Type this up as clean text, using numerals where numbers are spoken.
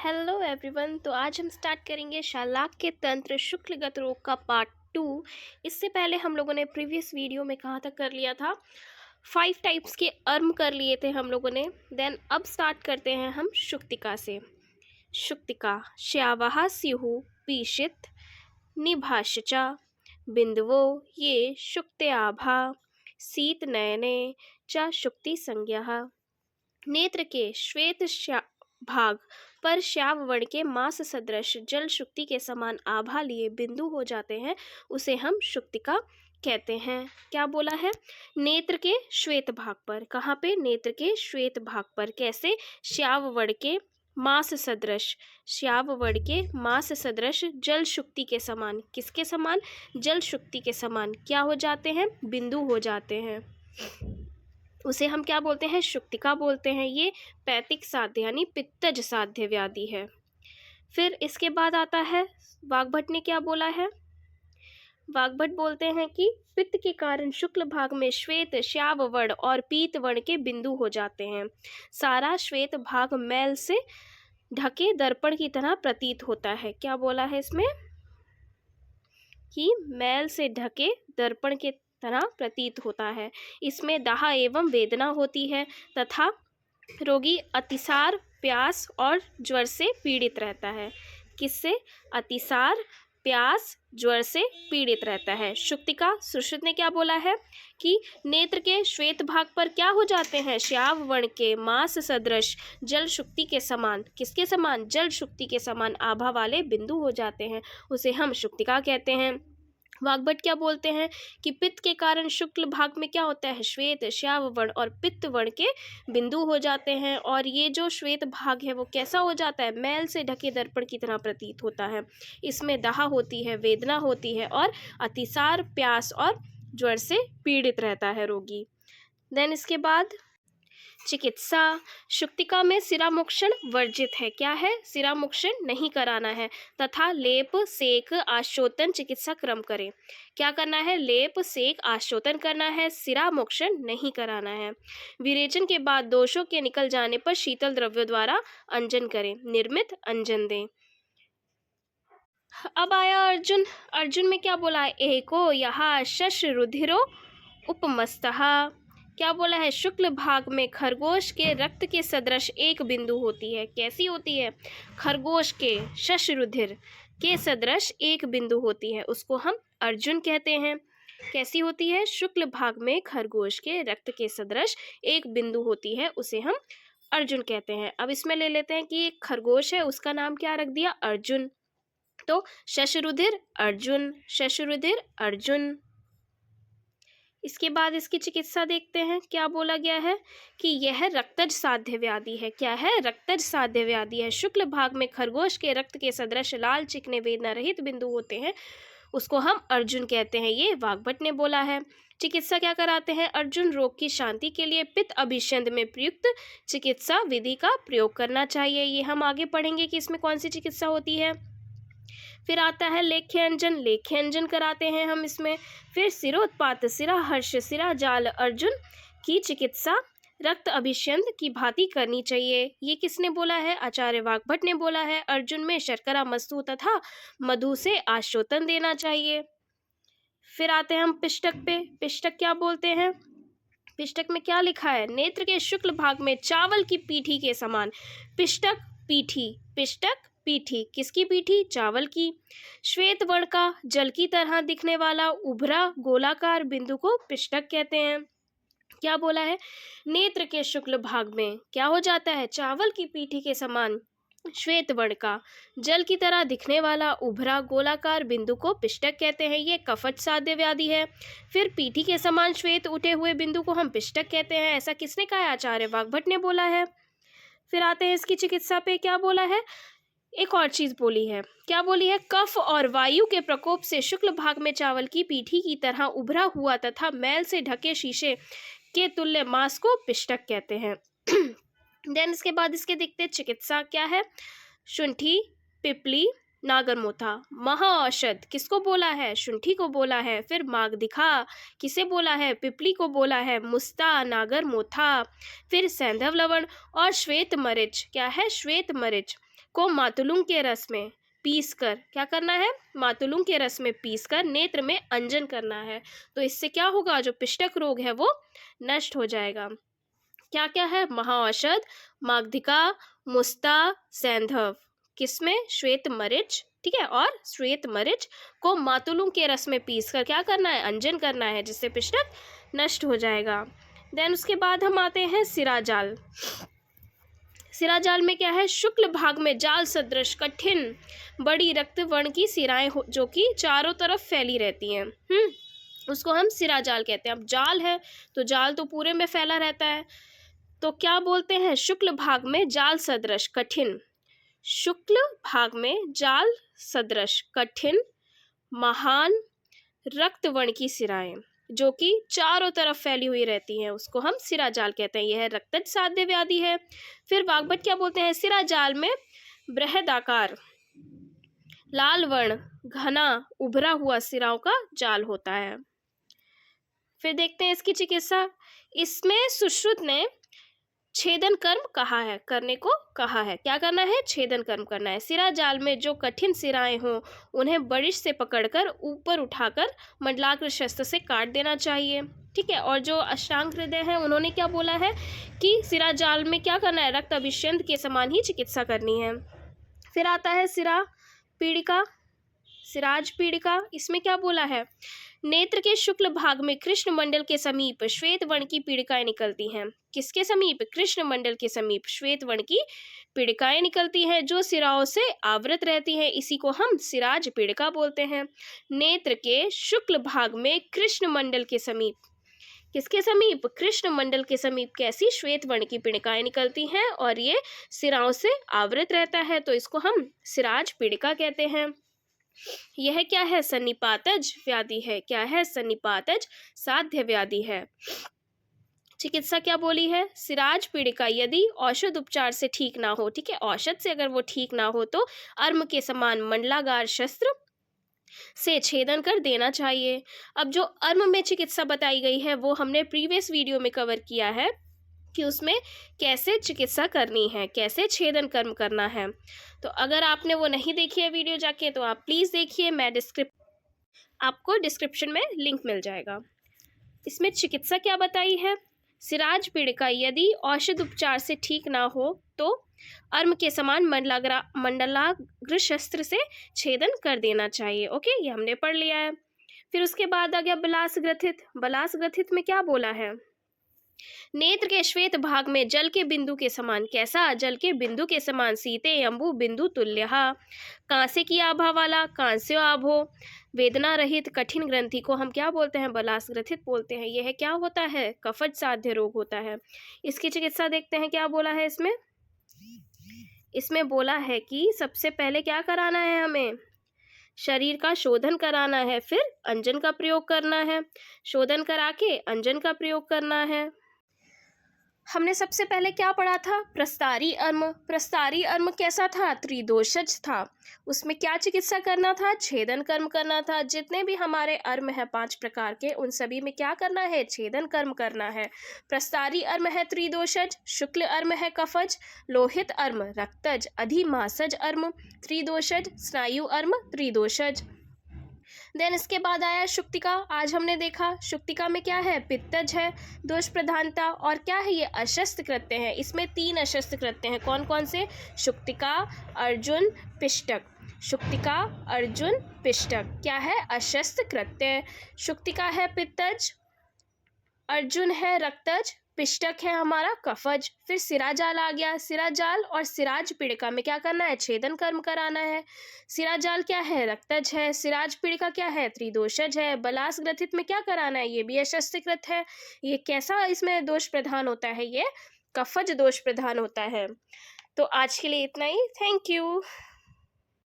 Hello everyone. तो आज हम स्टार्ट करेंगे शालाक्य तंत्र शुक्लगत रोग का पार्ट 2। इससे पहले हम लोगों ने प्रीवियस वीडियो में कहाँ तक कर लिया था, 5 टाइप्स के अर्म कर लिए थे हम लोगों ने। देन अब स्टार्ट करते हैं हम शुक्तिका से। शुक्तिका श्यावः स्युः पीशित निभाषचा बिंदवो ये शुक्त्याभा शीत नयने च शुक्ति संज्ञः। नेत्र के श्वेत भाग पर श्याव वर्ण के मांस सदृश जल शुक्ति के समान आभा लिए बिंदु हो जाते हैं, उसे हम शुक्तिका कहते हैं। क्या बोला है? नेत्र के श्वेत भाग पर। कहाँ पे? नेत्र के श्वेत भाग पर। कैसे? श्याव वर्ण के मांस सदृश, श्याव वर्ण के मांस सदृश जल शुक्ति के समान। किसके समान? जल शुक्ति के समान क्या हो जाते हैं? बिंदु हो जाते हैं। उसे हम क्या बोलते हैं? शुक्तिका बोलते हैं। ये पैतिक साध्य यानी पित्तज साध्य व्याधि है। फिर इसके बाद आता है वाग्भट ने क्या बोला है? वाग्भट बोलते हैं कि पित्त के कारण शुक्ल भाग में श्वेत, श्याव वर्ण और पीत वर्ण के बिंदु हो जाते हैं। सारा श्वेत भाग मैल से ढके दर्पण की तरह प्रतीत होता है। क्या बोला है इसमें? कि मैल से ढके दर्पण के तरह प्रतीत होता है। इसमें दाह एवं वेदना होती है तथा रोगी अतिसार, प्यास और ज्वर से पीड़ित रहता है। किससे? अतिसार, प्यास, ज्वर से पीड़ित रहता है। शुक्तिका सुश्रुत ने क्या बोला है कि नेत्र के श्वेत भाग पर क्या हो जाते हैं? श्याव वर्ण के मांस सदृश जल शुक्ति के समान। किसके समान? जल शुक्ति के समान आभा वाले बिंदु हो जाते हैं, उसे हम शुक्तिका कहते हैं। वाग्भट क्या बोलते हैं कि पित्त के कारण शुक्ल भाग में क्या होता है? श्वेत, श्याव वर्ण और पित्त वर्ण के बिंदु हो जाते हैं। और ये जो श्वेत भाग है वो कैसा हो जाता है? मैल से ढके दर्पण की तरह प्रतीत होता है। इसमें दाह होती है, वेदना होती है और अतिसार, प्यास और ज्वर से पीड़ित रहता है रोगी। देन इसके बाद चिकित्सा। शुक्तिका में सिरामुक्षण वर्जित है। क्या है? सिरामुक्षण नहीं कराना है तथा लेप, सेक, आशोतन चिकित्सा क्रम करें। क्या करना है? लेप, सेक, आशोतन करना है, सिरामुक्षण नहीं कराना है। विरेचन के बाद दोषों के निकल जाने पर शीतल द्रव्यों द्वारा अंजन करें, निर्मित अंजन दें। अब आया अर्जुन। अर्जुन में क्या बोला है? एको यहाँ शश रुधिरो उपमस्तः। क्या बोला है? शुक्ल भाग में खरगोश के रक्त के सदृश एक बिंदु होती है। कैसी होती है? खरगोश के शश रुधिर के सदृश एक बिंदु होती है, उसको हम अर्जुन कहते हैं। कैसी होती है? शुक्ल भाग में खरगोश के रक्त के सदृश एक बिंदु होती है, उसे हम अर्जुन कहते हैं। अब इसमें ले लेते हैं कि एक खरगोश है, उसका नाम क्या रख दिया? अर्जुन। तो शशरुधिर अर्जुन, शशरुधिर अर्जुन। इसके बाद इसकी चिकित्सा देखते हैं। क्या बोला गया है कि यह रक्तज साध्य व्याधि है। क्या है? रक्तज साध्य व्याधि है। शुक्ल भाग में खरगोश के रक्त के सदृश लाल, चिकने, वेदना रहित बिंदु होते हैं, उसको हम अर्जुन कहते हैं। ये वाग्भट ने बोला है। चिकित्सा क्या कराते हैं? अर्जुन रोग की शांति के लिए पित्त अभिषेद में प्रयुक्त चिकित्सा विधि का प्रयोग करना चाहिए। ये हम आगे पढ़ेंगे कि इसमें कौन सी चिकित्सा होती है। फिर आता है लेख्य अंजन। लेख्य अंजन कराते हैं हम इसमें। फिर सिरोत्पात, सिराहर्ष, सिराजाल अर्जुन की चिकित्सा रक्त अभिषेद की भांति करनी चाहिए। ये किसने बोला है? आचार्य वाग्भट ने बोला है। अर्जुन में शर्करा, मस्तु तथा मधु से आशोतन देना चाहिए। फिर आते हैं हम पिष्टक पे। पिष्टक क्या बोलते हैं? पिष्टक में क्या लिखा है? नेत्र के शुक्ल भाग में चावल की पीठी के समान। पिष्टक, पीठी, पिष्टक, पीठी। किसकी पीठी? चावल की। श्वेत वर्ण का जल की तरह दिखने वाला उभरा गोलाकार बिंदु को पिष्टक कहते हैं। क्या बोला है? नेत्र के शुक्ल भाग में क्या हो जाता है? चावल की पीठी के समान श्वेत वर्ण का जल की तरह दिखने वाला उभरा गोलाकार बिंदु को पिष्टक कहते हैं। ये कफज साध्य व्याधि है। फिर पीठी के समान श्वेत उठे हुए बिंदु को हम पिष्टक कहते हैं। ऐसा किसने कहा? आचार्य वाग्भट ने बोला है। फिर आते हैं इसकी चिकित्सा पे। क्या बोला है? एक और चीज बोली है। क्या बोली है? कफ और वायु के प्रकोप से शुक्ल भाग में चावल की पीठी की तरह उभरा हुआ तथा मैल से ढके शीशे के तुल्य मांस को पिष्टक कहते हैं। देन इसके बाद इसके दिखते चिकित्सा क्या है? शुंठी, पिपली, नागरमोथा। महाऔषध किसको बोला है? शुंठी को बोला है। फिर मागधिखा किसे बोला है? पिपली को बोला है। मुस्ता, नागरमोथा। फिर सैंधव लवण और श्वेत मरीच। क्या है? श्वेत मरीच। को मातुलुंग के रस में पीस कर क्या करना है, मातुलुंग के रस में पीस कर नेत्र में अंजन करना है। तो इससे क्या होगा, जो पिष्टक रोग है वो नष्ट हो जाएगा। क्या क्या है, महाऔषध, मागधिका, मुस्ता, सैंधव, किसमें, श्वेत मरीच, ठीक है, और श्वेत मरीच को मातुलुंग के रस में पीस कर क्या करना है, अंजन करना है, जिससे पिष्टक नष्ट हो जाएगा। देन उसके बाद हम आते हैं सिराजाल। सिराजाल में क्या है, शुक्ल भाग में जाल सदृश कठिन बड़ी रक्त वर्ण की सिराएं जो कि चारों तरफ फैली रहती हैं, उसको हम सिराजाल कहते हैं। अब जाल है तो जाल तो पूरे में फैला रहता है, तो क्या बोलते हैं, शुक्ल भाग में जाल सदृश कठिन, शुक्ल भाग में जाल सदृश कठिन महान रक्त वर्ण की सिराएं जो कि चारों तरफ फैली हुई रहती हैं, उसको हम सिराजाल कहते हैं। यह रक्तज साध्य व्याधि है। फिर वाग्भट क्या बोलते हैं, सिराजाल में बृहदाकार लाल वर्ण घना उभरा हुआ सिराओं का जाल होता है। फिर देखते हैं इसकी चिकित्सा। इसमें सुश्रुत ने छेदन कर्म कहा है, करने को कहा है। क्या करना है, छेदन कर्म करना है। सिरा जाल में जो कठिन सिराएं हों उन्हें बड़िश से पकड़कर ऊपर उठाकर मंडलाग्र शस्त्र से काट देना चाहिए, ठीक है। और जो अष्टांग हृदय है उन्होंने क्या बोला है कि सिरा जाल में क्या करना है, रक्त अभिषेक के समान ही चिकित्सा करनी है। फिर आता है सिरा पीड़िका, सिराज पीड़िका। इसमें क्या बोला है, नेत्र के शुक्ल भाग में कृष्ण मंडल के समीप श्वेत वर्ण की पीड़िकाएं निकलती हैं। किसके समीप, कृष्ण मंडल के समीप श्वेत वर्ण की पीड़िकाएं निकलती हैं जो सिराओं से आवृत रहती हैं, इसी को हम सिराज पीड़िका बोलते हैं। नेत्र के शुक्ल भाग में कृष्ण मंडल के समीप, किसके समीप, कृष्ण मंडल के समीप कैसी, श्वेत वर्ण की पीड़िकाएं निकलती हैं और ये सिराओं से आवृत रहता है, तो इसको हम सिराज पीड़िका कहते हैं। यह क्या है, सन्निपातज व्याधि है। क्या है, सन्निपातज साध्य व्याधि है। चिकित्सा क्या बोली है, सिराज पीड़िका यदि औषध उपचार से ठीक ना हो, ठीक है, औषध से अगर वो ठीक ना हो तो अर्म के समान मंडलागार शस्त्र से छेदन कर देना चाहिए। अब जो अर्म में चिकित्सा बताई गई है वो हमने प्रीवियस वीडियो में कवर किया है कि उसमें कैसे चिकित्सा करनी है, कैसे छेदन कर्म करना है। तो अगर आपने वो नहीं देखी है वीडियो जाके तो आप प्लीज़ देखिए, मैं आपको डिस्क्रिप्शन में लिंक मिल जाएगा। इसमें चिकित्सा क्या बताई है, सिराज पीड़िका यदि औषध उपचार से ठीक ना हो तो अर्म के समान मंडलाग्र शस्त्र से छेदन कर देना चाहिए। ओके, ये हमने पढ़ लिया है। फिर उसके बाद आ गया बलास ग्रथित। बलास ग्रथित में क्या बोला है, नेत्र के श्वेत भाग में जल के बिंदु के समान, कैसा, जल के बिंदु के समान, सीते अंबु बिंदु तुल्य, कांसे की आभा वाला, कांस्य आभो, वेदना रहित कठिन ग्रंथि को हम क्या बोलते हैं, बलास ग्रथित बोलते हैं। यह क्या होता है, कफज साध्य रोग होता है। इसकी चिकित्सा देखते हैं क्या बोला है इसमें। इसमें बोला है कि सबसे पहले क्या कराना है, हमें शरीर का शोधन कराना है, फिर अंजन का प्रयोग करना है, शोधन करा के अंजन का प्रयोग करना है। हमने सबसे पहले क्या पढ़ा था, प्रस्तारी अर्म। प्रस्तारी अर्म कैसा था, त्रिदोषज था। उसमें क्या चिकित्सा करना था, छेदन कर्म करना था। जितने भी हमारे अर्म है 5 प्रकार के, उन सभी में क्या करना है, छेदन कर्म करना है। प्रस्तारी अर्म है त्रिदोषज, शुक्ल अर्म है कफज, लोहित अर्म रक्तज, अधिमासज अर्म त्रिदोषज, स्नायु अर्म त्रिदोषज। देन इसके बाद आया शुक्तिका। आज हमने देखा शुक्तिका में क्या है, पित्तज है, दोष प्रधानता, और क्या है, ये अशस्त्र कृत्य है। इसमें 3 अशस्त्र कृत्य हैं। कौन कौन से, शुक्तिका, अर्जुन, पिष्टक। शुक्तिका, अर्जुन, पिष्टक क्या है, अशस्त्र कृत्य। शुक्तिका है पित्तज, अर्जुन है रक्तज, पिष्टक है हमारा कफज। फिर सिराजाल आ गया। सिराजाल और सिराज पीड़िका में क्या करना है, छेदन कर्म कराना है। सिराजाल क्या है, रक्तज है। सिराज पीड़िका क्या है, त्रिदोषज है। बलास ग्रथित में क्या कराना है, ये भी अशस्त्रकृत है। ये कैसा इसमें दोष प्रधान होता है, ये कफज दोष प्रधान होता है। तो आज के लिए इतना ही। Thank you.